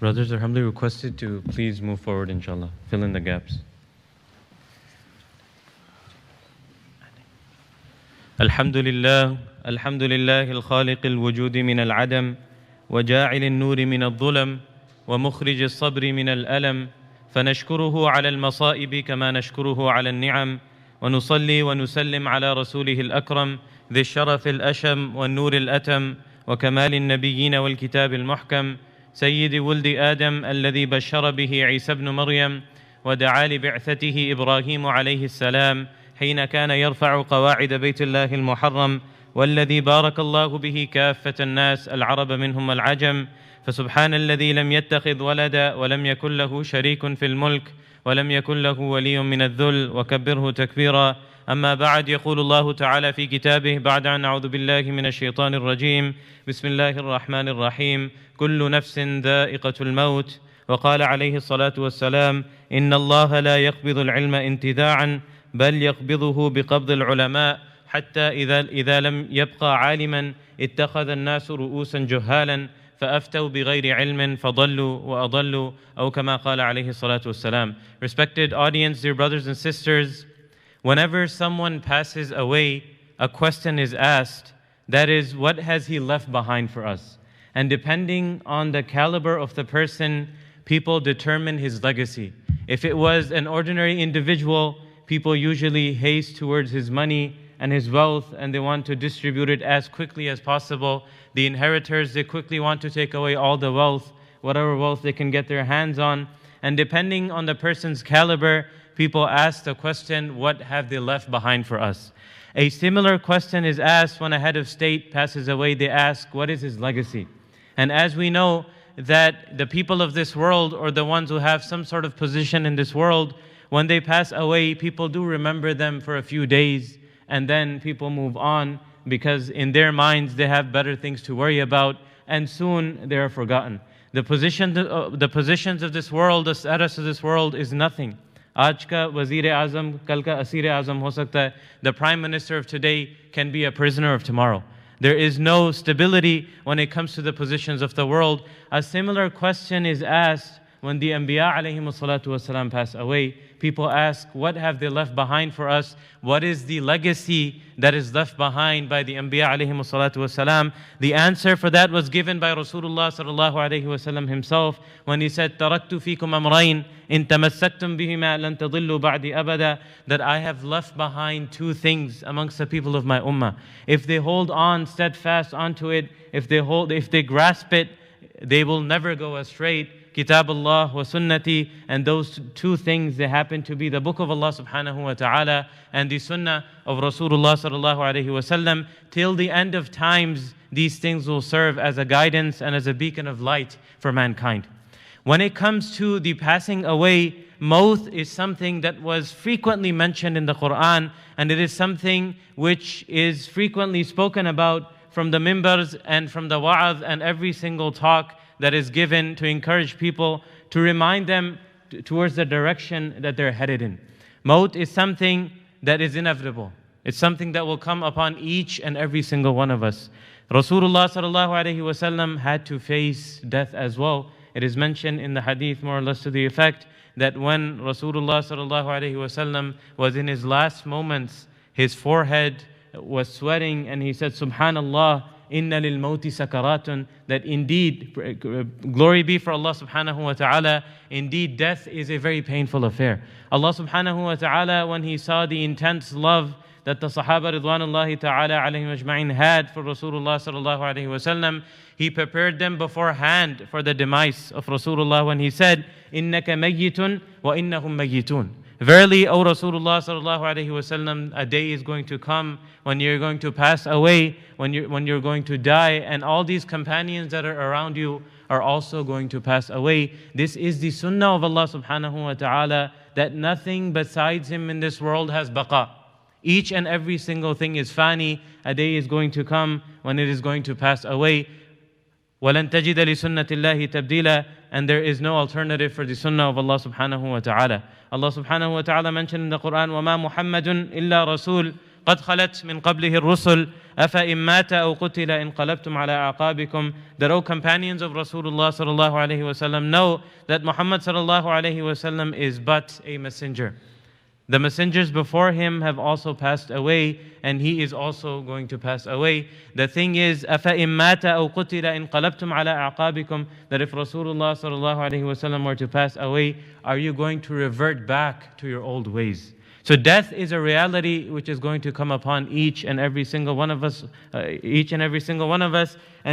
Brothers are humbly requested to please move forward, inshallah. Fill in the gaps. الحمد لله الخالق الوجود من العدم وجاعل النور من الظلم ومخرج الصبر من الألم فنشكره على المصائب كما نشكره على النعم ونصلي ونسلم على رسوله الأكرم ذي الشرف الأشم والنور الأتم وكمال النبيين والكتاب المحكم سيد ولد آدم الذي بشر به عيسى ابن مريم ودعا لبعثته إبراهيم عليه السلام حين كان يرفع قواعد بيت الله المحرم والذي بارك الله به كافة الناس العرب منهم العجم فسبحان الذي لم يتخذ ولدا ولم يكن له شريك في الملك ولم يكن له ولي من الذل وكبره تكبيرا أما بعد يقول الله تعالى في كتابه بعد أن أعوذ بالله من الشيطان الرجيم بسم الله الرحمن الرحيم كل نفس ذائقة الموت وقال عليه الصلاة والسلام إن الله لا يقبض العلم انتزاعا بل يقبضه بقبض العلماء حتى إذا لم يبقى عالما اتخذ الناس رؤوسا جهالا فأفتوا بغير علم فضلوا وأضلوا أو كما قال عليه الصلاة والسلام. Respected audience, dear brothers and sisters, whenever someone passes away, a question is asked, that is, what has he left behind for us? And depending on the caliber of the person, people determine his legacy. If it was an ordinary individual, people usually haste towards his money and his wealth, and they want to distribute it as quickly as possible. The inheritors, they quickly want to take away all the wealth, whatever wealth they can get their hands on. And depending on the person's caliber, people ask the question, what have they left behind for us? A similar question is asked when a head of state passes away. They ask, what is his legacy? And as we know that the people of this world, or the ones who have some sort of position in this world, when they pass away, people do remember them for a few days, and then people move on because in their minds they have better things to worry about, and soon they are forgotten. The positions of this world, the status of this world is nothing. Aaj ka Wazir-e-Azam, kal ka Asir-e-Azam ho sakta hai. The Prime Minister of today can be a prisoner of tomorrow. There is no stability when it comes to the positions of the world. A similar question is asked when the Anbiya alayhimu salatu wasalam pass away. People ask, what have they left behind for us? What is the legacy that is left behind by the Anbiya alayhimu salatu wasalam? The answer for that was given by Rasulullah sallallahu alayhi wasallam himself when he said, "Taraktu fikum amrayn in tamassaktum bihima lan tadillu ba'di abada." That I have left behind two things amongst the people of my ummah. If they hold on steadfast onto it, if they grasp it, they will never go astray. Kitab Allah wa Sunnati, and those two things, they happen to be the book of Allah subhanahu wa ta'ala and the sunnah of Rasulullah sallallahu alayhi wa sallam. Till the end of times, these things will serve as a guidance and as a beacon of light for mankind. When it comes to the passing away, maut is something that was frequently mentioned in the Quran, and it is something which is frequently spoken about from the mimbars and from the wa'adh and every single talk that is given to encourage people, to remind them towards the direction that they're headed in. Maut is something that is inevitable. It's something that will come upon each and every single one of us. Rasulullah sallallahu alaihi wasallam had to face death as well. It is mentioned in the hadith more or less to the effect that when Rasulullah sallallahu alaihi wasallam was in his last moments, his forehead was sweating, and he said, "Subhanallah, inna lil mawti sakaratun," that indeed, glory be for Allah subhanahu wa ta'ala, indeed death is a very painful affair. Allah subhanahu wa ta'ala, when He saw the intense love that the Sahaba ridwanullahi ta'ala alayhim ajma'in had for Rasulullah sallallahu alayhi wa sallam, He prepared them beforehand for the demise of Rasulullah when He said, "Innaka mayyitun wa innahum mayyitun." Verily, O Rasulullah sallallahu alayhi wa sallam, a day is going to come when you're going to pass away, when you're going to die, and all these companions that are around you are also going to pass away. This is the sunnah of Allah subhanahu wa ta'ala, that nothing besides Him in this world has baqa. Each and every single thing is fani. A day is going to come when it is going to pass away. وَلَن تَجِدَ لِسُنَّةِ اللَّهِ تَبْدِيلًا, and there is no alternative for the sunnah of Allah subhanahu wa ta'ala. Allah subhanahu wa ta'ala mentioned in the Quran, وَمَا مُحَمَّدٌ إِلَّا رَسُولٌ قد خلت من قبله الرسل أفإن مات أو قتل انقلبتم على أعقابكم. That, O companions of Rasulullah sallallahu alaihi wasallam, know that Muhammad sallallahu alaihi wasallam is but a messenger. The messengers before him have also passed away, and he is also going to pass away. The thing is, أَفَإِن مَاتَ أَوْ قُتِلَ انقلبتم على أعقابكم, that if Rasulullah sallallahu alaihi wasallam were to pass away, are you going to revert back to your old ways? So death is a reality which is going to come upon each and every single one of us, And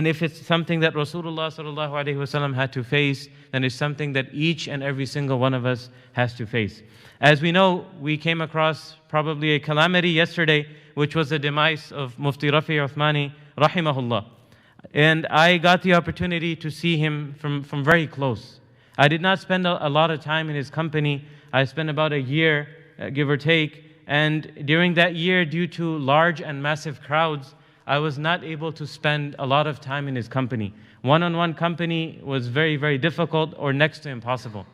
if it's something that Rasulullah sallallahu alaihi wasallam had to face, then it's something that each and every single one of us has to face. As we know, we came across probably a calamity yesterday, which was the demise of Mufti Rafi Uthmani, Rahimahullah. And I got the opportunity to see him from very close. I did not spend a lot of time in his company. I spent about a year, give or take. And during that year, due to large and massive crowds, I was not able to spend a lot of time in his company. One-on-one company was very, very difficult or next to impossible.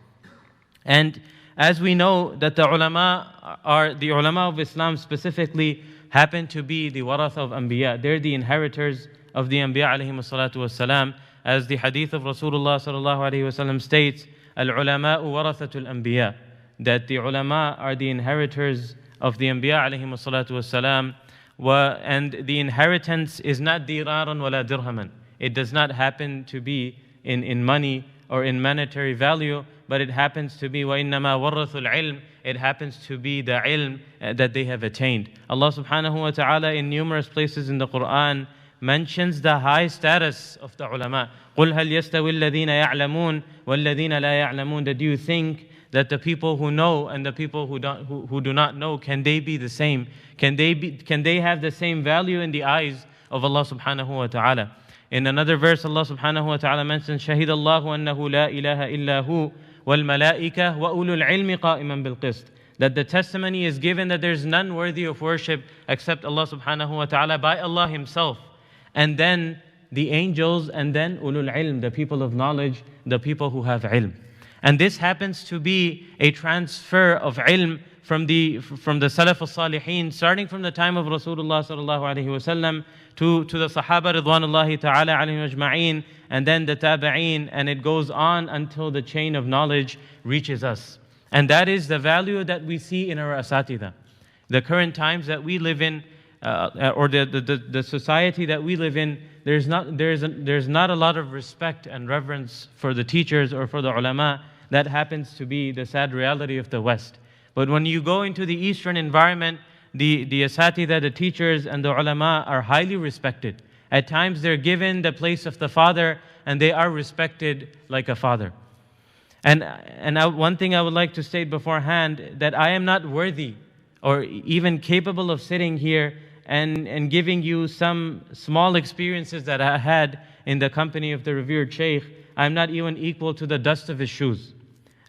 And as we know that the ulama of Islam specifically happen to be the waratha of Anbiya. They're the inheritors of the Anbiya alayhimu salatu wassalam. As the hadith of Rasulullah sallallahu alayhi wasallam states, Al-ulama'u warathatul Anbiya. That the ulama are the inheritors of the Anbiya alayhimu salatu wassalam. And the inheritance is not diraran wala dirhaman. It does not happen to be in money or in monetary value, but it happens to be وَإِنَّمَا وَرَّثُوا الْعِلْمِ. It happens to be the ilm that they have attained. Allah subhanahu wa ta'ala in numerous places in the Quran mentions the high status of the ulama. قُلْ هَلْ يَسْتَوِي الَّذِينَ يَعْلَمُونَ وَالَّذِينَ لَا يَعْلَمُونَ. That you think that the people who know and the people who do not know, can they be the same? Can they have the same value in the eyes of Allah subhanahu wa ta'ala? In another verse, Allah subhanahu wa ta'ala mentions, شَهِدَ اللَّهُ أَنَّهُ لَا إِلَهَ إِلَّا هُوَ وَالْمَلَائِكَةُ وَأُولُو الْعِلْمِ قَائِمًا بِالْقِسْطِ. That the testimony is given that there's none worthy of worship except Allah subhanahu wa ta'ala, by Allah Himself. And then the angels, and then ulul ilm, the people of knowledge, the people who have ilm. And this happens to be a transfer of ilm from the Salaf al-Salihin, starting from the time of Rasulullah sallallahu alaihi wasallam to the Sahaba ridwanullahi ta'ala alayhim ajma'een, and then the Tabi'een, and it goes on until the chain of knowledge reaches us. And that is the value that we see in our asatidha. The current times that we live in, or the society that we live in, there's not a lot of respect and reverence for the teachers or for the ulama. That happens to be the sad reality of the West. But when you go into the Eastern environment, the asatidha, the teachers and the ulama are highly respected. At times they're given the place of the father, and they are respected like a father. And one thing I would like to state beforehand, that I am not worthy or even capable of sitting here and giving you some small experiences that I had in the company of the revered Shaykh. I'm not even equal to the dust of his shoes.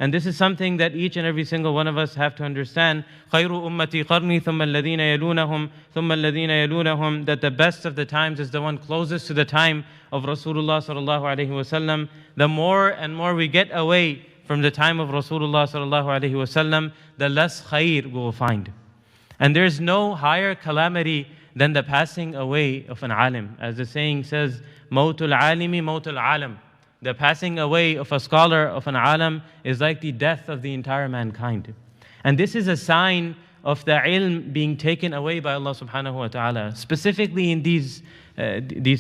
And this is something that each and every single one of us have to understand. خَيْرُ أُمَّتِي قَرْنِي ثُمَّ الَّذِينَ يَلُونَهُمْ ثُمَّ الَّذِينَ يَلُونَهُمْ. That the best of the times is the one closest to the time of Rasulullah sallallahu alaihi wasallam. The more and more we get away from the time of Rasulullah sallallahu alaihi wasallam, the less khair we will find. And there's no higher calamity than the passing away of an alim. As the saying says, مَوْتُ الْعَالِمِ مَوْتُ الْعَالَمِ. The passing away of a scholar, of an alim, is like the death of the entire mankind. And this is a sign of the ilm being taken away by Allah subhanahu wa ta'ala. Specifically in these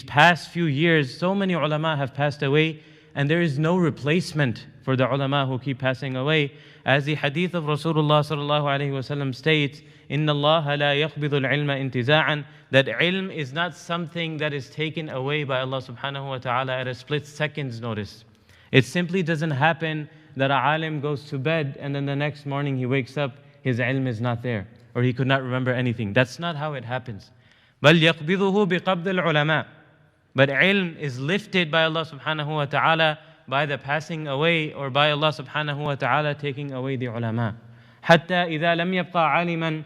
past few years, so many ulama have passed away, and there is no replacement for the ulama who keep passing away. As the hadith of Rasulullah sallallahu alaihi wasallam states, إِنَّ اللَّهَ لَا يَقْبِضُ الْعِلْمَ انْتِزَاعًا. That ilm is not something that is taken away by Allah subhanahu wa ta'ala at a split second's notice. It simply doesn't happen that a alim goes to bed and then the next morning he wakes up, his ilm is not there, or he could not remember anything. That's not how it happens. بَلْ يَقْبِضُهُ بِقَبْضِ الْعُلَمَاءِ. But ilm is lifted by Allah subhanahu wa ta'ala by the passing away, or by Allah subhanahu wa ta'ala taking away the ulama. حَتَّى إِذَا لَمْ يَبْقَى عَالِمًا.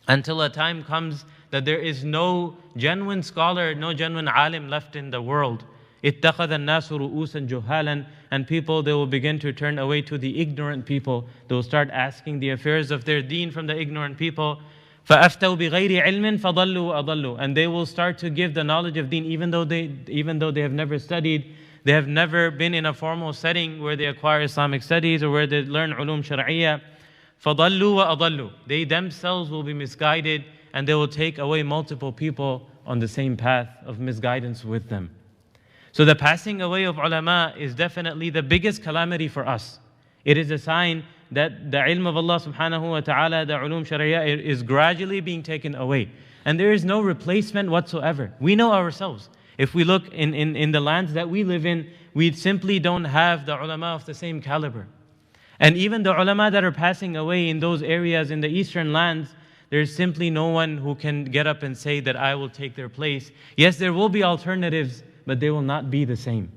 Until a time comes that there is no genuine scholar, no genuine alim left in the world. اتَّخَذَ النَّاسُ رُؤُوسًا جُهَالًا. And people, they will begin to turn away to the ignorant people. They will start asking the affairs of their deen from the ignorant people. فَأَفْتَوْا بِغَيْرِ عِلْمٍ فَضَلُّوا وَأَضَلُّوا. And they will start to give the knowledge of deen even though they have never studied, they have never been in a formal setting where they acquire Islamic studies or where they learn ulum shar'iyya. فَضَلُّوا وَأَضَلُّوا. They themselves will be misguided and they will take away multiple people on the same path of misguidance with them. So the passing away of ulama is definitely the biggest calamity for us. It is a sign that the ilm of Allah subhanahu wa ta'ala, the ulum sharia, is gradually being taken away. And there is no replacement whatsoever. We know ourselves. If we look in the lands that we live in, we simply don't have the ulama of the same caliber. And even the ulama that are passing away in those areas in the eastern lands, there's simply no one who can get up and say that I will take their place. Yes, there will be alternatives, but they will not be the same.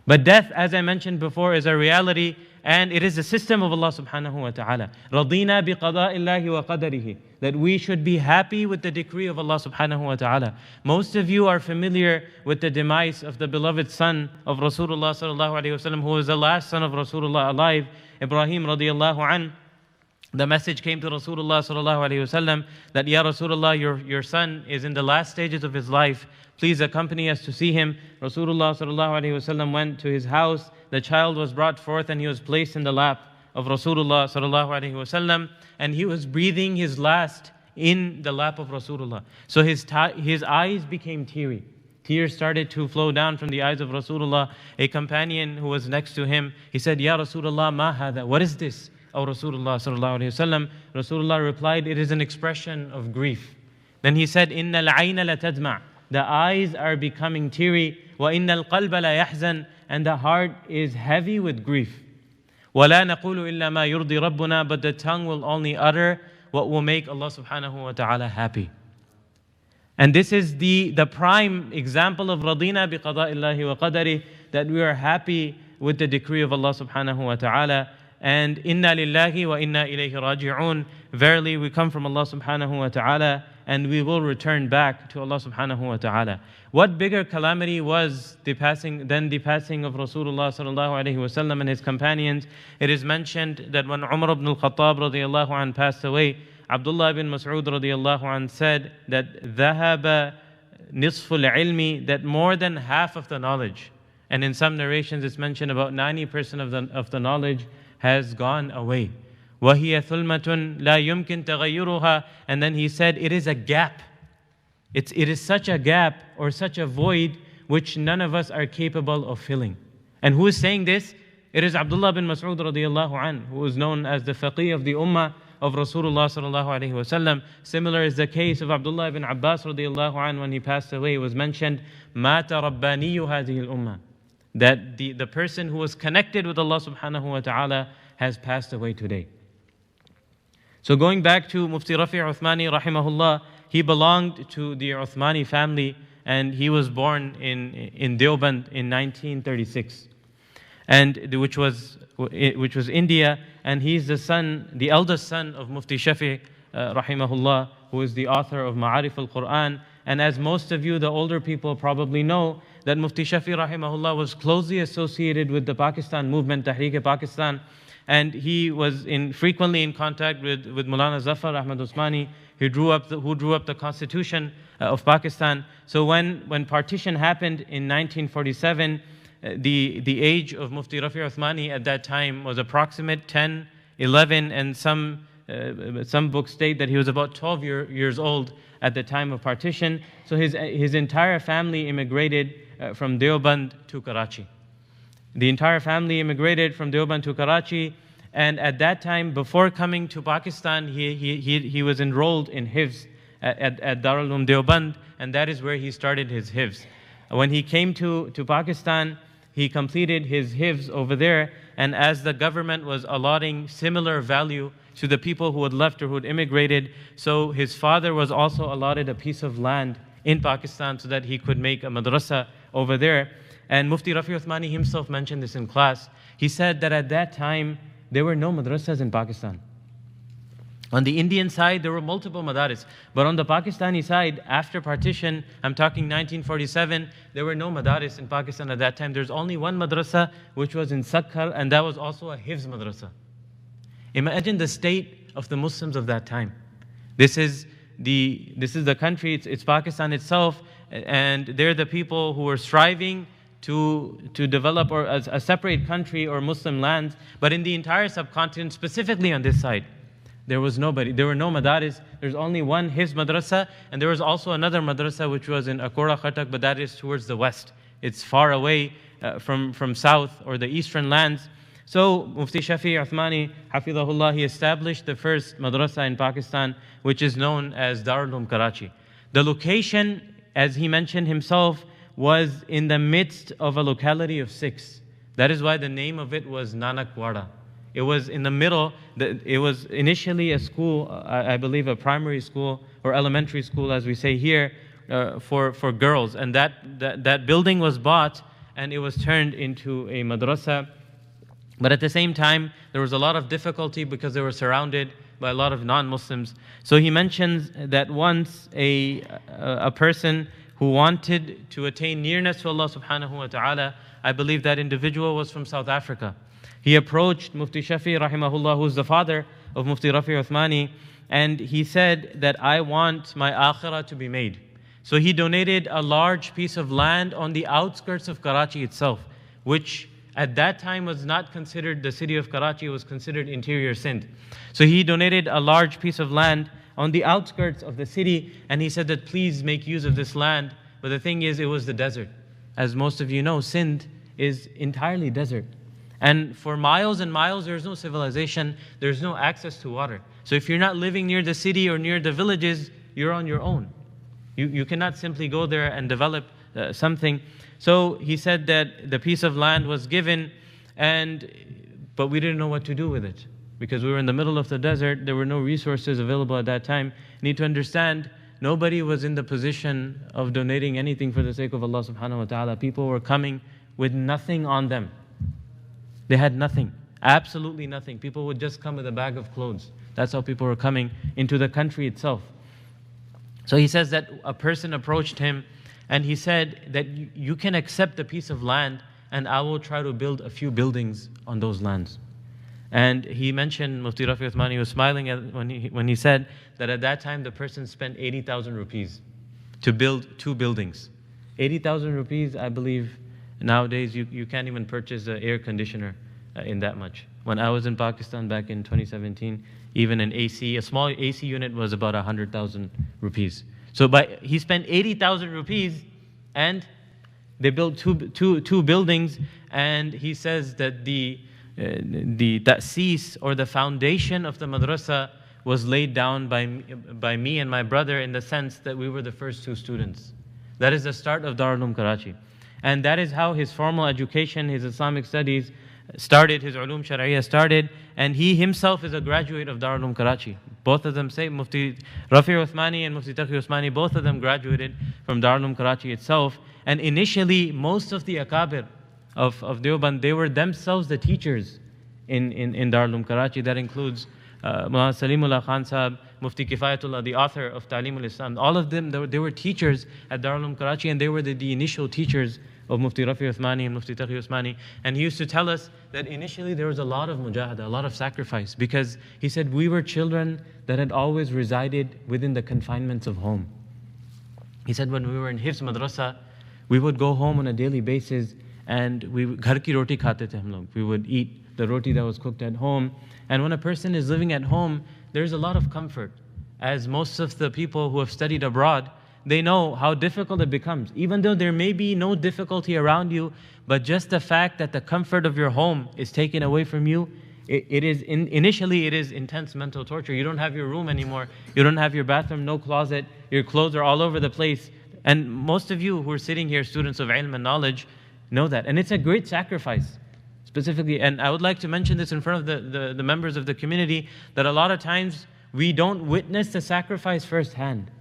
But death, as I mentioned before, is a reality, and it is a system of Allah subhanahu wa ta'ala. رَضِينَا بِقَضَاءِ اللَّهِ وَقَدَرِهِ. That we should be happy with the decree of Allah subhanahu wa ta'ala. Most of you are familiar with the demise of the beloved son of Rasulullah sallallahu alayhi wa sallam, who was the last son of Rasulullah alive, Ibrahim radiallahu an. The message came to Rasulullah sallallahu alayhi wa sallam that, Ya Rasulullah, your son is in the last stages of his life. Please accompany us to see him. Rasulullah sallallahu alayhi wa sallam went to his house. The child was brought forth and he was placed in the lap of Rasulullah sallallahu alayhi wa sallam, and he was breathing his last in the lap of Rasulullah. So his eyes became teary. Tears started to flow down from the eyes of Rasulullah. A companion who was next to him, he said, Ya Rasulullah, ma hada? What is this? O Rasulullah sallallahu alayhi wa sallam. Rasulullah replied, it is an expression of grief. Then he said, Inna al-ayna la tadma'. The eyes are becoming teary. Wa inna al-qalba la yahzan. And the heart is heavy with grief. وَلَا نَقُولُ إِلَّا مَا يُرْضِي رَبُّنَا. But the tongue will only utter what will make Allah subhanahu wa ta'ala happy. And this is the prime example of رَضِينَا بِقَضَاءِ اللَّهِ وَقَدَرِهِ, that we are happy with the decree of Allah subhanahu wa ta'ala. And inna lillahi wa inna ilayhi raji'un. Verily we come from Allah subhanahu wa ta'ala and we will return back to Allah subhanahu wa ta'ala. What bigger calamity was than the passing of Rasulullah sallallahu alayhi wa sallam and his companions? It is mentioned that when Umar ibn al-Khattab radiyallahu anh passed away, Abdullah ibn Mas'ud radiyallahu anh said that ذَهَبَ نِصْفُ الْعِلْمِ, that more than half of the knowledge, and in some narrations it's mentioned about 90% of the knowledge has gone away. وَهِيَ ثُلْمَةٌ لَا يُمْكِنْ تَغَيُّرُهَا. And then he said, it is a gap. It is such a gap or such a void which none of us are capable of filling. And who is saying this? It is Abdullah bin Mas'ud radiyallahu anhu, who is known as the faqih of the ummah of Rasulullah sallallahu alayhi wa sallam. Similar is the case of Abdullah ibn Abbas radiyallahu anhu. When he passed away, it was mentioned, مَاتَ رَبَّانِيُّ هَذِهِ الْأُمَّةِ, that the person who was connected with Allah subhanahu wa ta'ala has passed away today. So going back to Mufti Rafi Uthmani rahimahullah, he belonged to the Uthmani family and he was born in Deoband in 1936, and which was India, and he's the eldest son of Mufti Shafi rahimahullah, who is the author of Ma'arif al-Quran. And as most of you, the older people, probably know, that Mufti Shafi rahimahullah was closely associated with the Pakistan movement, Tehreek-e-Pakistan, and he was frequently in contact with Maulana Zafar Ahmad Uthmani, who drew up the constitution of Pakistan. So when partition happened in 1947, the age of Mufti Rafi Uthmani at that time was approximate 10, 11, and some books state that he was about 12 years old at the time of partition. So his entire family immigrated from Deoband to Karachi. The entire family immigrated from Deoband to Karachi, and at that time, before coming to Pakistan, he was enrolled in Hifz at Darul Deoband, and that is where he started his Hifz. When he came to Pakistan, he completed his Hifz over there, and as the government was allotting similar value to the people who had left or who had immigrated, so his father was also allotted a piece of land in Pakistan so that he could make a madrasa over there. And Mufti Rafi Uthmani himself mentioned this in class. He said that at that time, there were no madrasas in Pakistan. On the Indian side, there were multiple madaris. But on the Pakistani side, after partition, I'm talking 1947, there were no madaris in Pakistan at that time. There's only one madrasa, which was in Sakhar, and that was also a Hifz madrasa. Imagine the state of the Muslims of that time. This is the country, it's Pakistan itself, and they're the people who are striving to develop or as a separate country or Muslim lands. But in the entire subcontinent, specifically on this side, there was nobody. There were no madaris. There's only one his madrasa, and there was also another madrasa which was in Akora Khatak, but that is towards the west. It's far away from south or the eastern lands. So Mufti Shafi Uthmani, Hafidhahullah, he established the first madrasa in Pakistan, which is known as Darul Karachi. The location, as he mentioned himself, was in the midst of a locality of 6. That is why the name of it was Nanakwada. It was in the middle. It was initially a school, I believe a primary school or elementary school, as we say here, for girls. And that building was bought and it was turned into a madrasa. But at the same time, there was a lot of difficulty because they were surrounded by a lot of non-Muslims. So he mentions that once a person who wanted to attain nearness to Allah subhanahu wa ta'ala, I believe that individual was from South Africa. He approached Mufti Shafi rahimahullah, who's the father of Mufti Rafi Uthmani, and he said that I want my akhirah to be made. So he donated a large piece of land on the outskirts of Karachi itself, which at that time was not considered the city of Karachi, it was considered interior Sindh. So he donated a large piece of land on the outskirts of the city, and he said that please make use of this land. But the thing is, it was the desert. As most of you know, Sindh is entirely desert. And for miles and miles, there's no civilization, there's no access to water. So if you're not living near the city or near the villages, you're on your own. You cannot simply go there and develop something. So he said that the piece of land was given, but we didn't know what to do with it. Because we were in the middle of the desert, there were no resources available at that time. You need to understand, nobody was in the position of donating anything for the sake of Allah subhanahu wa ta'ala. People were coming with nothing on them. They had nothing, absolutely nothing. People would just come with a bag of clothes. That's how people were coming into the country itself. So he says that a person approached him and he said that you can accept a piece of land and I will try to build a few buildings on those lands. And he mentioned, Mufti Rafi Uthmani was smiling when he said that at that time the person spent 80,000 rupees to build 2 buildings. 80,000 rupees, I believe, nowadays you can't even purchase an air conditioner in that much. When I was in Pakistan back in 2017, even a small AC unit was about 100,000 rupees. So he spent 80,000 rupees and they built two buildings, and he says that the ta'sis or the foundation of the madrasa was laid down by me and my brother, in the sense that we were the first 2 students. That is the start of Darul Karachi. And that is how his formal education, his Islamic studies started, his Uloom Shari'ah started, and he himself is a graduate of Darul Karachi. Both of them say, Mufti Rafi Uthmani and Mufti Taqi Uthmani, both of them graduated from Darul Karachi itself. And initially, most of the akabir of Deoband, they were themselves the teachers in Darul Karachi. That includes Mullah Salimullah Khan Sahib, Mufti Kifayatullah, the author of Ta'limul Islam. All of them, they were teachers at Darul Karachi, and they were the initial teachers of Mufti Rafi Uthmani and Mufti Taqi Uthmani. And he used to tell us that initially there was a lot of mujahada, a lot of sacrifice, because he said we were children that had always resided within the confinements of home. He said when we were in Hifz Madrasa, we would go home on a daily basis and ghar ki roti khate the hum log. We would eat the roti that was cooked at home. And when a person is living at home, there's a lot of comfort. As most of the people who have studied abroad, they know how difficult it becomes. Even though there may be no difficulty around you, but just the fact that the comfort of your home is taken away from you, initially it is intense mental torture. You don't have your room anymore. You don't have your bathroom, no closet. Your clothes are all over the place. And most of you who are sitting here, students of ilm and knowledge, know that. And it's a great sacrifice, specifically. And I would like to mention this in front of the members of the community, that a lot of times we don't witness the sacrifice firsthand.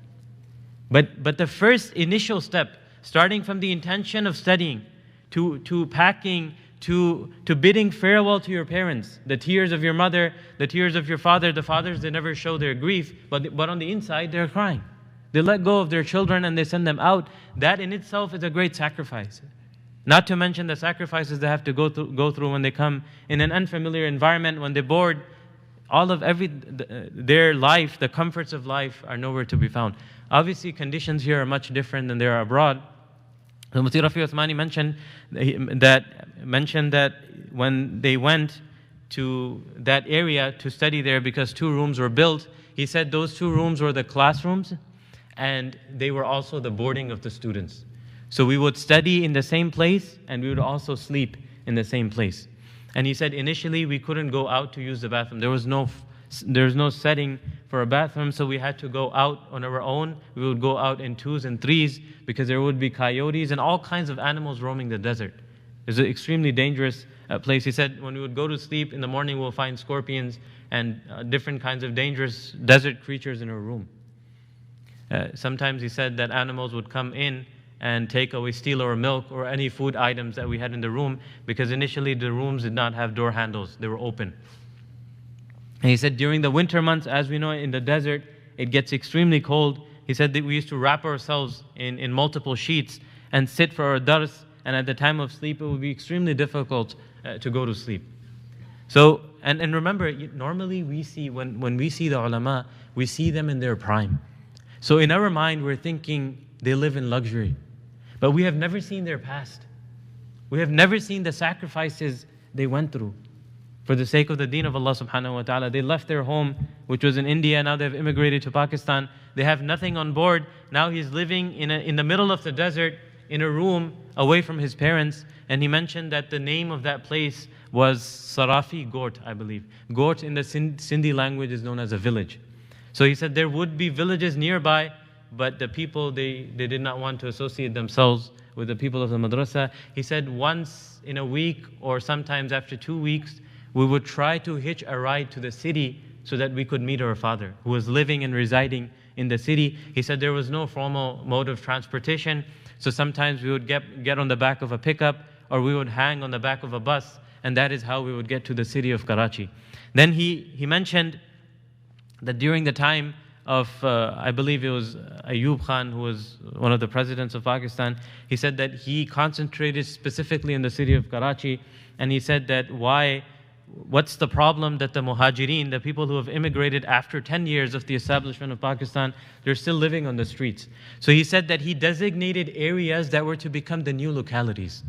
But the first initial step, starting from the intention of studying, to packing, to bidding farewell to your parents, the tears of your mother, the tears of your father. The fathers, they never show their grief, but on the inside they're crying. They let go of their children and they send them out. That in itself is a great sacrifice. Not to mention the sacrifices they have to go through when they come in an unfamiliar environment, when they're bored. their life, the comforts of life are nowhere to be found. Obviously, conditions here are much different than they are abroad. So Mufti Rafi Uthmani mentioned that when they went to that area to study there, because 2 rooms were built, he said those 2 rooms were the classrooms and they were also the boarding of the students. So we would study in the same place and we would also sleep in the same place. And he said initially we couldn't go out to use the bathroom. There was no setting for a bathroom, so we had to go out on our own. We would go out in 2s and 3s because there would be coyotes and all kinds of animals roaming the desert. It's an extremely dangerous place. He said when we would go to sleep in the morning, we'll find scorpions and different kinds of dangerous desert creatures in our room. Sometimes he said that animals would come in and take away, steal our milk or any food items that we had in the room, because initially the rooms did not have door handles, they were open. And he said during the winter months, as we know in the desert, it gets extremely cold. He said that we used to wrap ourselves in multiple sheets and sit for our dars, and at the time of sleep it would be extremely difficult to go to sleep. So, and remember, normally we see, when we see the ulama, we see them in their prime. So in our mind we're thinking they live in luxury. But we have never seen their past. We have never seen the sacrifices they went through for the sake of the deen of Allah subhanahu wa ta'ala. They left their home, which was in India, now they've immigrated to Pakistan. They have nothing on board. Now he's living in the middle of the desert, in a room, away from his parents. And he mentioned that the name of that place was Sarafi Gort, I believe. Gort in the Sindhi language is known as a village. So he said there would be villages nearby, but the people, they did not want to associate themselves with the people of the madrasa. He said once in a week or sometimes after 2 weeks, we would try to hitch a ride to the city so that we could meet our father, who was living and residing in the city. He said there was no formal mode of transportation, so sometimes we would get on the back of a pickup or we would hang on the back of a bus, and that is how we would get to the city of Karachi. Then he mentioned that during the time of, I believe it was Ayub Khan, who was one of the presidents of Pakistan, he said that he concentrated specifically in the city of Karachi, and he said that what's the problem that the muhajirin, the people who have immigrated after 10 years of the establishment of Pakistan, they're still living on the streets. So he said that he designated areas that were to become the new localities.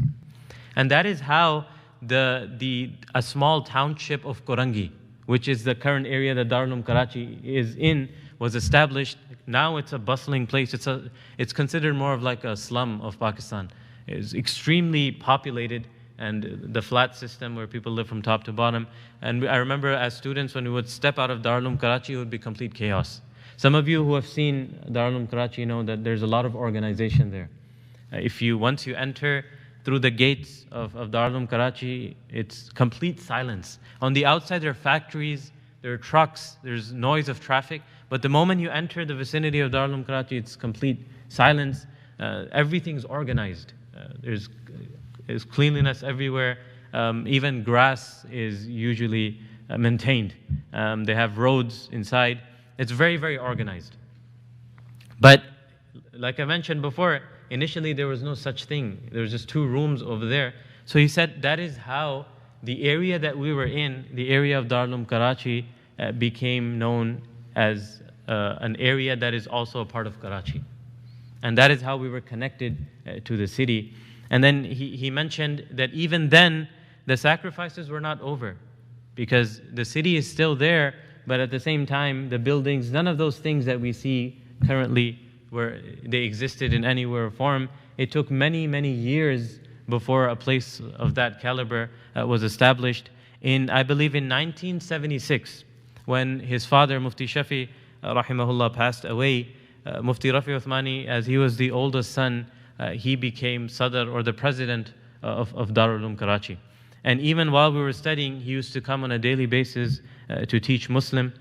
And that is how a small township of Korangi, which is the current area that Darul Karachi is in, was established. Now it's a bustling place. It's considered more of like a slum of Pakistan. It's extremely populated, and the flat system where people live from top to bottom. And I remember as students, when we would step out of Darul Karachi, it would be complete chaos. Some of you who have seen Darul Karachi know that there's a lot of organization there. Once you enter through the gates of Darul Karachi, it's complete silence. On the outside there are factories, there are trucks, there's noise of traffic, but the moment you enter the vicinity of Darul Karachi, it's complete silence. Everything's organized. There's cleanliness everywhere. Even grass is usually maintained. They have roads inside. It's very, very organized. But like I mentioned before, initially there was no such thing. There was just 2 rooms over there. So he said that is how the area that we were in, the area of Darul Karachi, became known as an area that is also a part of Karachi. And that is how we were connected to the city. And then he mentioned that even then, the sacrifices were not over, because the city is still there, but at the same time, the buildings, none of those things that we see currently, where they existed in any way or form. It took many, many years before a place of that caliber was established. I believe in 1976, when his father, Mufti Shafi, rahimahullah, passed away, Mufti Rafi Uthmani, as he was the oldest son, he became Sadr, or the president of Darul Karachi. And even while we were studying, he used to come on a daily basis to teach Muslim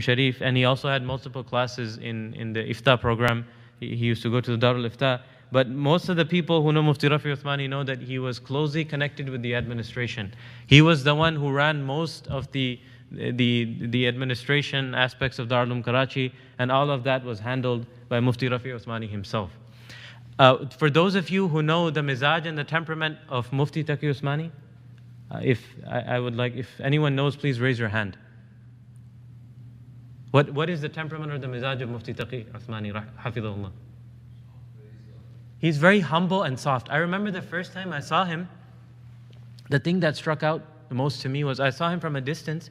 Sharif, and he also had multiple classes in the Ifta program. He used to go to the Darul Ifta. But most of the people who know Mufti Rafi Uthmani know that he was closely connected with the administration. He was the one who ran most of the administration aspects of Darul Karachi, and all of that was handled by Mufti Rafi Uthmani himself. For those of you who know the mizaj and the temperament of Mufti Taqi Uthmani, if anyone knows, please raise your hand. What is the temperament or the mizaj of Mufti Taqi Uthmani, hafidhahullah? He's very humble and soft. I remember the first time I saw him, the thing that struck out the most to me was I saw him from a distance,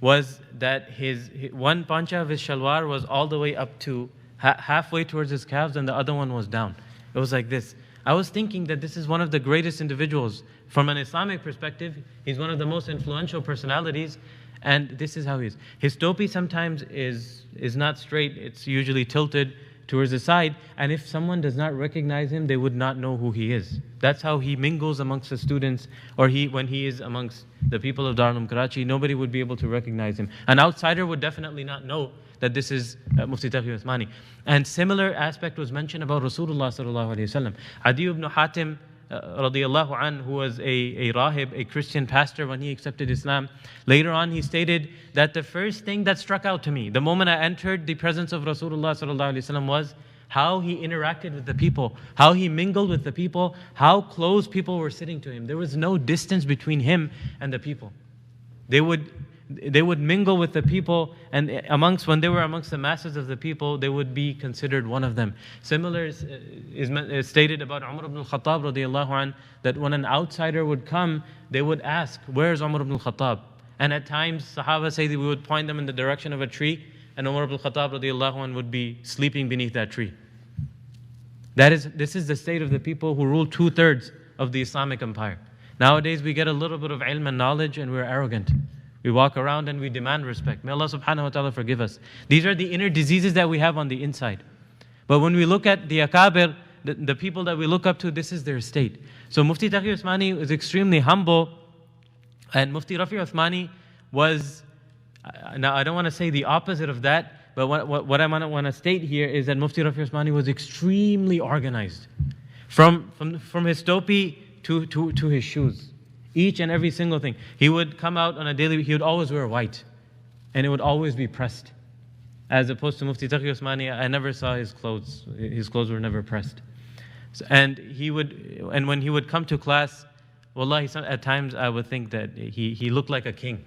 was that his one pancha of his shalwar was all the way up to halfway towards his calves, and the other one was down. It was like this. I was thinking that this is one of the greatest individuals. From an Islamic perspective, he's one of the most influential personalities, and this is how he is. His topi sometimes is not straight, it's usually tilted towards the side, and if someone does not recognize him, they would not know who he is. That's how he mingles amongst the students, or when he is amongst the people of Darul Karachi, nobody would be able to recognize him. An outsider would definitely not know that this is Mufti Taqi Uthmani. And similar aspect was mentioned about Rasulullah sallallahu alaihi wasallam. Adi ibn Hatim radiyallahu an, who was a rahib, a Christian pastor when he accepted Islam. Later on he stated that the first thing that struck out to me, the moment I entered the presence of Rasulullah sallallahu alaihi wasallam, was how he interacted with the people, how he mingled with the people, how close people were sitting to him. There was no distance between him and the people. They would mingle with the people, and when they were amongst the masses of the people, they would be considered one of them. Similar is stated about Umar ibn al-Khattab radiyallahu anh, that when an outsider would come, they would ask, "Where's Umar ibn al-Khattab?" And at times, Sahaba say that we would point them in the direction of a tree, and Umar ibn al-Khattab radiyallahu anh would be sleeping beneath that tree. This is the state of the people who rule 2/3 of the Islamic empire. Nowadays, we get a little bit of ilm and knowledge, and we're arrogant. We walk around and we demand respect. May Allah subhanahu wa ta'ala forgive us. These are the inner diseases that we have on the inside. But when we look at the akabir, the people that we look up to, this is their state. So Mufti Taqi Uthmani is extremely humble, and Mufti Rafi Uthmani was, now I don't want to say the opposite of that, but what I want to state here is that Mufti Rafi Uthmani was extremely organized. From his topi to his shoes. Each and every single thing. He would come out on a daily, he would always wear white. And it would always be pressed. As opposed to Mufti Taqi Uthmani, I never saw his clothes. His clothes were never pressed. And when he would come to class, wallahi, at times I would think that he looked like a king.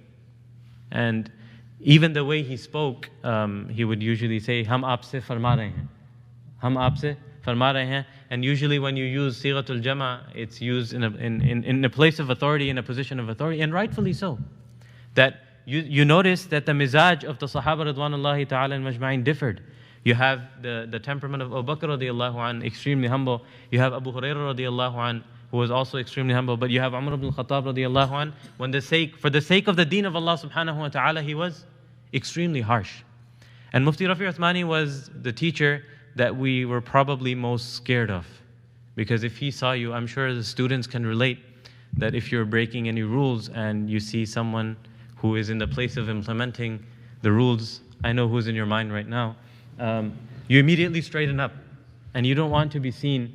And even the way he spoke, he would usually say, "Hum aapse farma rahe hain. Hum aapse farma rahe hain." And usually when you use sighatul jama, it's used in a place of authority, in a position of authority, and rightfully so. That you notice that the mizaj of the Sahaba radwanullahi ta'ala and majma'in differed. You have the temperament of Abu Bakr radiallahu an, extremely humble. You have Abu Hurairah radiallahu an, who was also extremely humble. But you have Umar ibn al-Khattab radiallahu an, for the sake of the deen of Allah subhanahu wa ta'ala, he was extremely harsh. And Mufti Rafi Uthmani was the teacher that we were probably most scared of. Because if he saw you, I'm sure the students can relate that if you're breaking any rules and you see someone who is in the place of implementing the rules, I know who's in your mind right now, you immediately straighten up and you don't want to be seen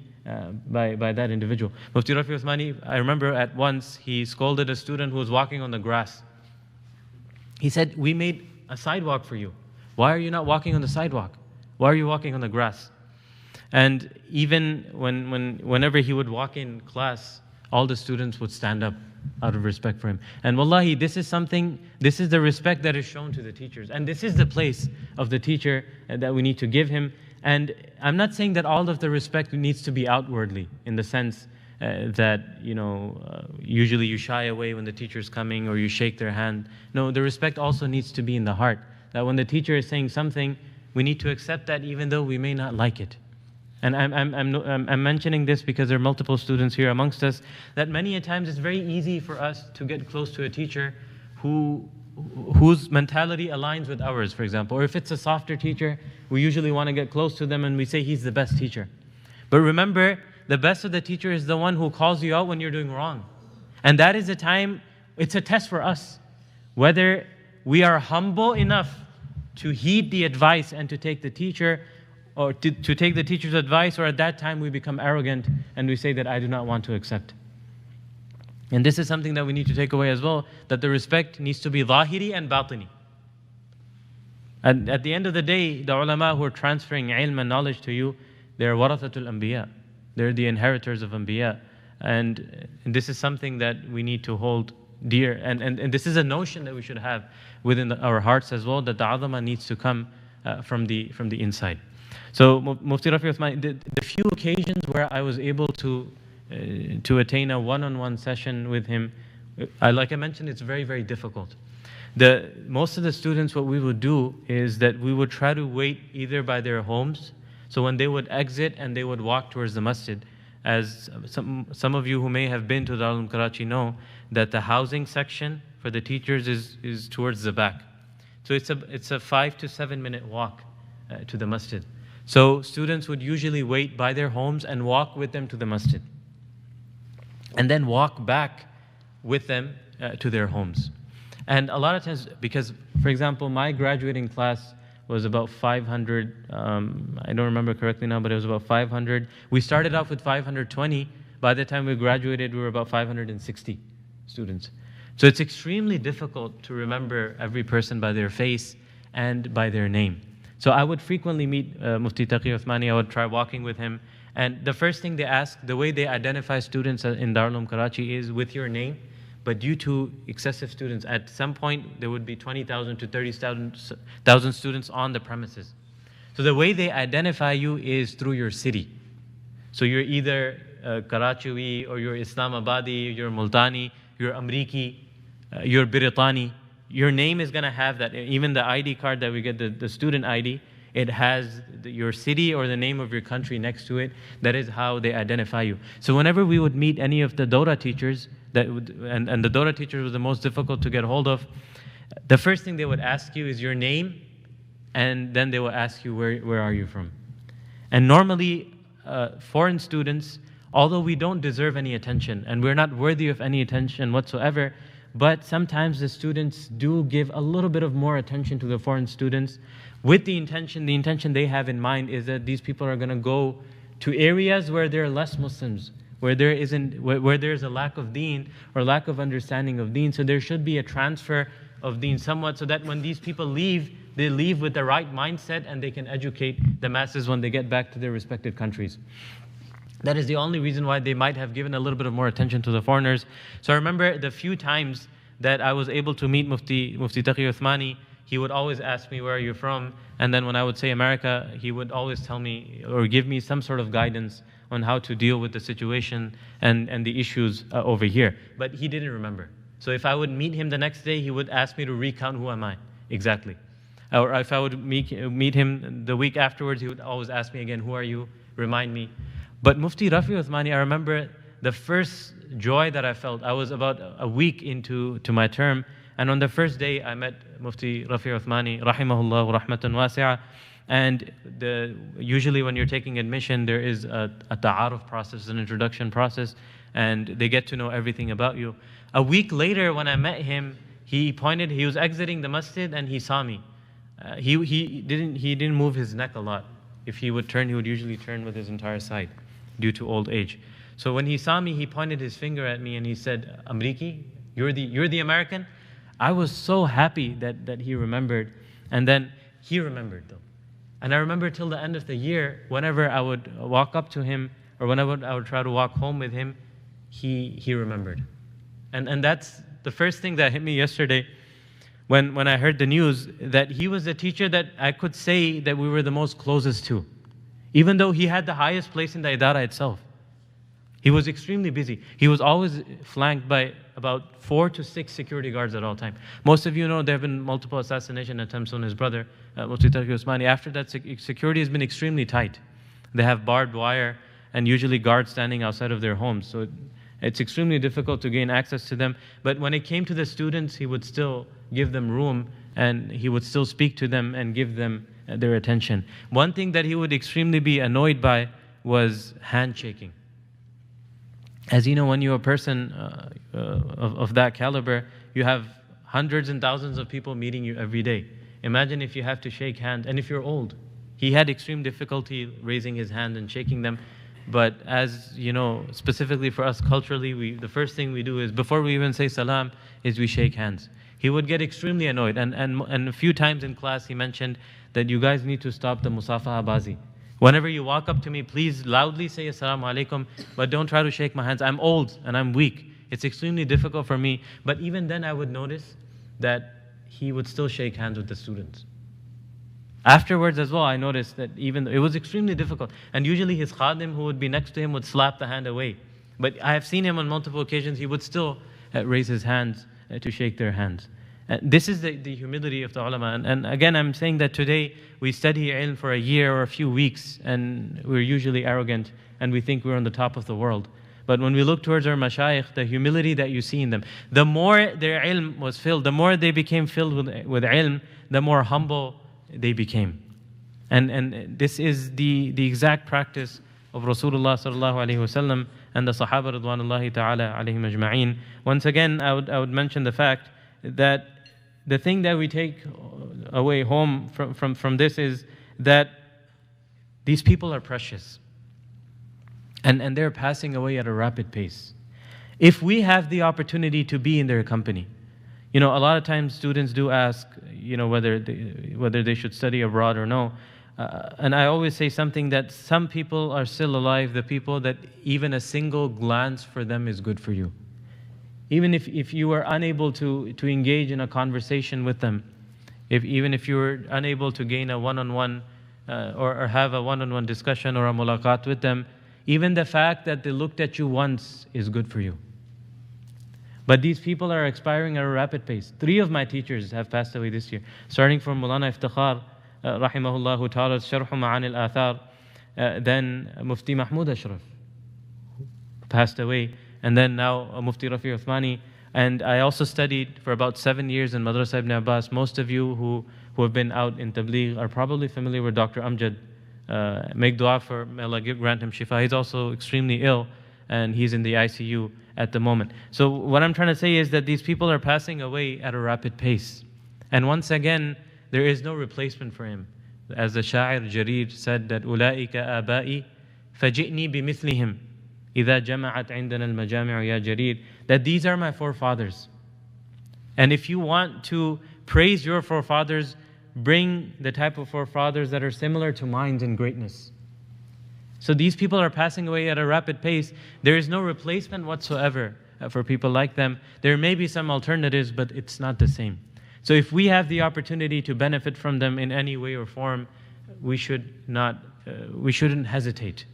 by that individual. Mufti Rafi Uthmani, I remember at once he scolded a student who was walking on the grass. He said, "We made a sidewalk for you. Why are you not walking on the sidewalk? Why are you walking on the grass?" And even whenever he would walk in class, all the students would stand up out of respect for him. And wallahi, this is the respect that is shown to the teachers. And this is the place of the teacher that we need to give him. And I'm not saying that all of the respect needs to be outwardly, in the sense that, usually you shy away when the teacher's coming or you shake their hand. No, the respect also needs to be in the heart. That when the teacher is saying something, we need to accept that even though we may not like it. And I'm mentioning this because there are multiple students here amongst us, that many a times it's very easy for us to get close to a teacher whose mentality aligns with ours, for example. Or if it's a softer teacher, we usually want to get close to them and we say he's the best teacher. But remember, the best of the teacher is the one who calls you out when you're doing wrong. And that is a time, it's a test for us, whether we are humble enough to heed the advice and to take the teacher, or to take the teacher's advice, or at that time we become arrogant and we say that I do not want to accept. And this is something that we need to take away as well, that the respect needs to be zahiri and batini. And at the end of the day, the ulama who are transferring ilm and knowledge to you, they're warathatul anbiya. They're the inheritors of anbiya. And this is something that we need to hold dear. And this is a notion that we should have within our hearts as well, that the azama needs to come from the inside. So Mufti Rafi Uthmani, the few occasions where I was able to attain a one-on-one session with him, like I mentioned, it's very, very difficult. Most of the students, what we would do is that we would try to wait either by their homes. So when they would exit and they would walk towards the masjid, as some of you who may have been to Darul Karachi know, that the housing section for the teachers is towards the back. So it's a 5 to 7 minute walk to the masjid. So students would usually wait by their homes and walk with them to the masjid, and then walk back with them to their homes. And a lot of times, because, for example, my graduating class was about 500, I don't remember correctly now, but it was about 500. We started off with 520. By the time we graduated, we were about 560 students. So it's extremely difficult to remember every person by their face and by their name. So I would frequently meet Mufti Taqi Uthmani. I would try walking with him. And the first thing they ask, the way they identify students in Darul Karachi is with your name. But due to excessive students, at some point there would be 20,000 to 30,000 students on the premises. So the way they identify you is through your city. So you're either Karachiwi, or you're Islamabadi, you're Multani, you're Amriki, you're Biritani. Your name is going to have that. Even the ID card that we get, the student ID, it has your city or the name of your country next to it. That is how they identify you. So whenever we would meet any of the Dora teachers, and the Dora teachers was the most difficult to get hold of, the first thing they would ask you is your name, and then they will ask you, where are you from? And normally, foreign students, although we don't deserve any attention, and we're not worthy of any attention whatsoever, but sometimes the students do give a little bit of more attention to the foreign students with the intention they have in mind is that these people are going to go to areas where there are less Muslims, where there's a lack of deen or lack of understanding of deen. So there should be a transfer of deen somewhat, so that when these people leave, they leave with the right mindset and they can educate the masses when they get back to their respective countries. That is the only reason why they might have given a little bit of more attention to the foreigners. So I remember the few times that I was able to meet Mufti Taqi Uthmani, he would always ask me, where are you from? And then when I would say America, he would always tell me or give me some sort of guidance on how to deal with the situation and the issues over here. But he didn't remember. So if I would meet him the next day, he would ask me to recount who am I exactly. Or if I would meet him the week afterwards, he would always ask me again, who are you? Remind me. But Mufti Rafi Uthmani, I remember the first joy that I felt. I was about a week into my term, and on the first day I met Mufti Rafi Uthmani, rahimahullah, rahmatan wasi'ah. And usually when you're taking admission, there is a ta'aruf process, an introduction process, and they get to know everything about you. A week later, when I met him, he was exiting the masjid and he saw me. He didn't move his neck a lot. If he would turn, he would usually turn with his entire side due to old age. So when he saw me, he pointed his finger at me and he said, Amriki, you're the American? I was so happy that he remembered. And then he remembered though. And I remember till the end of the year, whenever I would walk up to him or whenever I would try to walk home with him, he remembered. And that's the first thing that hit me yesterday when I heard the news, that he was the teacher that I could say that we were the most closest to. Even though he had the highest place in the idara itself. He was extremely busy. He was always flanked by about 4 to 6 security guards at all time. Most of you know there have been multiple assassination attempts on his brother, Mufti Taqi Uthmani. After that, security has been extremely tight. They have barbed wire and usually guards standing outside of their homes. So it's extremely difficult to gain access to them. But when it came to the students, he would still give them room and he would still speak to them and give them their attention. One thing that he would extremely be annoyed by was handshaking. As you know, when you're a person of that caliber, you have hundreds and thousands of people meeting you every day. Imagine if you have to shake hands, and if you're old. He had extreme difficulty raising his hand and shaking them. But as you know, specifically for us culturally, the first thing we do is, before we even say salam, is we shake hands. He would get extremely annoyed. And a few times in class, he mentioned that you guys need to stop the musafaha bazi. Whenever you walk up to me, please loudly say assalamu alaikum, but don't try to shake my hands. I'm old and I'm weak. it's extremely difficult for me. But even then I would notice that he would still shake hands with the students. Afterwards as well, I noticed that even it was extremely difficult. And usually his khadim who would be next to him would slap the hand away. But I have seen him on multiple occasions, he would still raise his hands to shake their hands. This is the humility of the ulama. And again, I'm saying that today we study ilm for a year or a few weeks, and we're usually arrogant, and we think we're on the top of the world. But when we look towards our mashayikh, the humility that you see in them, the more their ilm was filled, the more they became filled with ilm, the more humble they became. And this is the exact practice of Rasulullah sallallahu alaihi wasallam and the Sahaba ridwanullahi ta'ala alayhim ajma'een. Once again, I would mention the fact that the thing that we take away home from this is that these people are precious. And they're passing away at a rapid pace. If we have the opportunity to be in their company, a lot of times students do ask, whether they should study abroad or no. And I always say something that some people are still alive, the people that even a single glance for them is good for you. Even if you are unable to engage in a conversation with them, even if you are unable to gain a one-on-one or have a one-on-one discussion or a mulaqat with them, even the fact that they looked at you once is good for you. But these people are expiring at a rapid pace. 3 of my teachers have passed away this year, starting from Maulana Iftikhar, rahimahullah ta'ala, Sharh Ma'ani al-Athar, then Mufti Mahmud Ashraf, passed away, and then now Mufti Rafi Uthmani. And I also studied for about 7 years in Madrasa Ibn Abbas. Most of you who have been out in Tabligh are probably familiar with Dr. Amjad. Make dua for, may Allah grant him shifa. He's also extremely ill, and he's in the ICU at the moment. So what I'm trying to say is that these people are passing away at a rapid pace. And once again, there is no replacement for him. As the Sha'ir Jarir said that, أُولَٰئِكَ آبَائِي فَجِئْنِي بِمِثْلِهِمْ إِذَا جَمَعَتْ عِنْدَنَا الْمَجَامِعُ يَا جَرِيرٌ. That these are my forefathers. And if you want to praise your forefathers, bring the type of forefathers that are similar to mine in greatness. So these people are passing away at a rapid pace. There is no replacement whatsoever for people like them. There may be some alternatives, but it's not the same. So if we have the opportunity to benefit from them in any way or form, we shouldn't hesitate.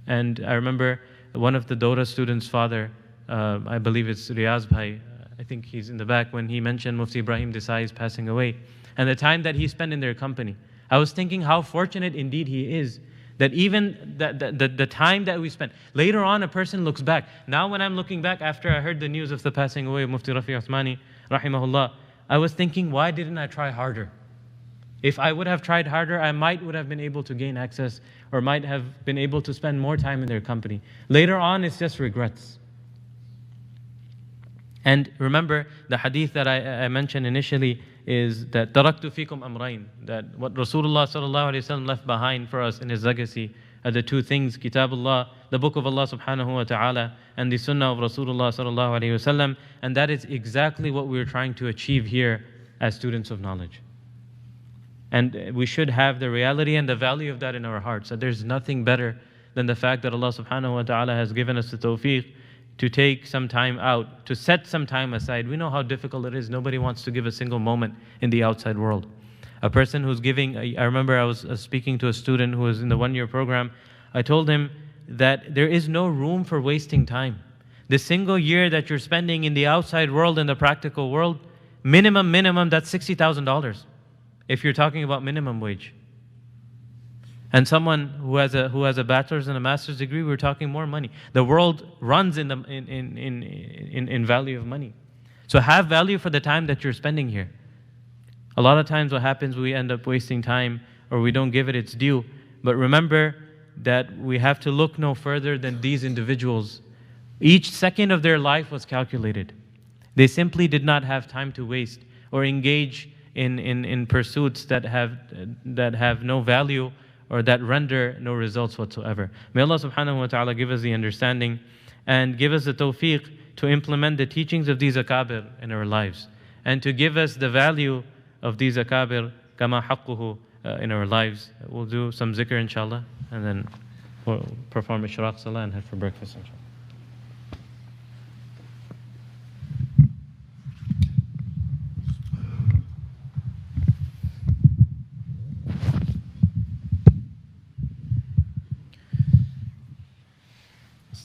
And I remember one of the Dora students' father, I believe it's Riaz Bhai, I think he's in the back, when he mentioned Mufti Ibrahim Desai's passing away, and the time that he spent in their company. I was thinking how fortunate indeed he is, that even the time that we spent, later on a person looks back. Now when I'm looking back after I heard the news of the passing away of Mufti Rafi Uthmani, rahimahullah, I was thinking, why didn't I try harder? If I would have tried harder, I would have been able to gain access, or might have been able to spend more time in their company. Later on, it's just regrets. And remember, the hadith that I mentioned initially is that تَرَكْتُ فِيكُمْ أَمْرَيْن, that what Rasulullah sallallahu alaihi wasallam left behind for us in his legacy are the 2 things: Kitabullah, the book of Allah subhanahu wa ta'ala, and the sunnah of Rasulullah sallallahu alaihi wasallam. And that is exactly what we're trying to achieve here as students of knowledge. And we should have the reality and the value of that in our hearts, that there's nothing better than the fact that Allah subhanahu wa ta'ala has given us the tawfiq to take some time out, to set some time aside. We know how difficult it is. Nobody wants to give a single moment in the outside world. A person who's giving, I remember I was speaking to a student who was in the 1-year program. I told him that there is no room for wasting time. The single year that you're spending in the outside world, in the practical world, minimum, that's $60,000. If you're talking about minimum wage. And someone who has a bachelor's and a master's degree, we're talking more money. The world runs in value of money. So have value for the time that you're spending here. A lot of times what happens, we end up wasting time, or we don't give it its due. But remember that we have to look no further than these individuals. Each second of their life was calculated. They simply did not have time to waste or engage in pursuits that have no value or that render no results whatsoever. May Allah subhanahu wa ta'ala give us the understanding and give us the tawfiq to implement the teachings of these akabir in our lives, and to give us the value of these akabir kama haqquhu in our lives. We'll do some zikr inshallah, and then we'll perform ishraq salah and head for breakfast inshallah.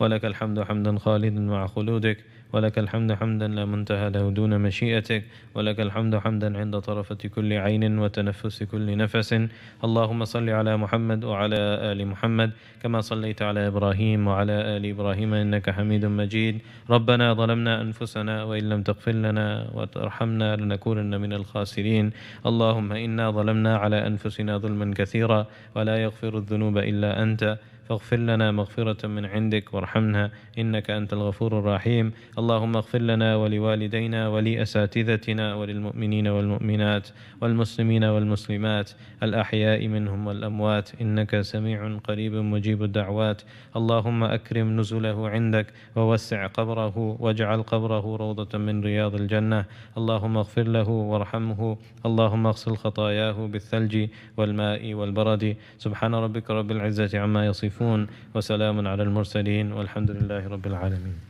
ولك الحمد حمدا خالدا مع خلودك، ولك الحمد حمدا لا منتهى له دون مشيئتك، ولك الحمد حمدا عند طرفة كل عين وتنفس كل نفس. اللهم صل على محمد وعلى آل محمد كما صليت على إبراهيم وعلى آل إبراهيم إنك حميد مجيد. ربنا ظلمنا أنفسنا وإن لم تغفر لنا وترحمنا لنكونن من الخاسرين. اللهم إنا ظلمنا على أنفسنا ظلما كثيرا ولا يغفر الذنوب إلا أنت، فاغفر لنا مغفرة من عندك وارحمنا إنك أنت الغفور الرحيم. اللهم اغفر لنا ولوالدينا ولأساتذتنا وللمؤمنين والمؤمنات والمسلمين والمسلمات الأحياء منهم والأموات إنك سميع قريب مجيب الدعوات. اللهم أكرم نزله عندك ووسع قبره واجعل قبره روضة من رياض الجنة. اللهم اغفر له وارحمه. اللهم اغسل خطاياه بالثلج والماء والبرد. سبحان ربك رب العزة عما يصفون وسلام على المرسلين والحمد لله رب العالمين.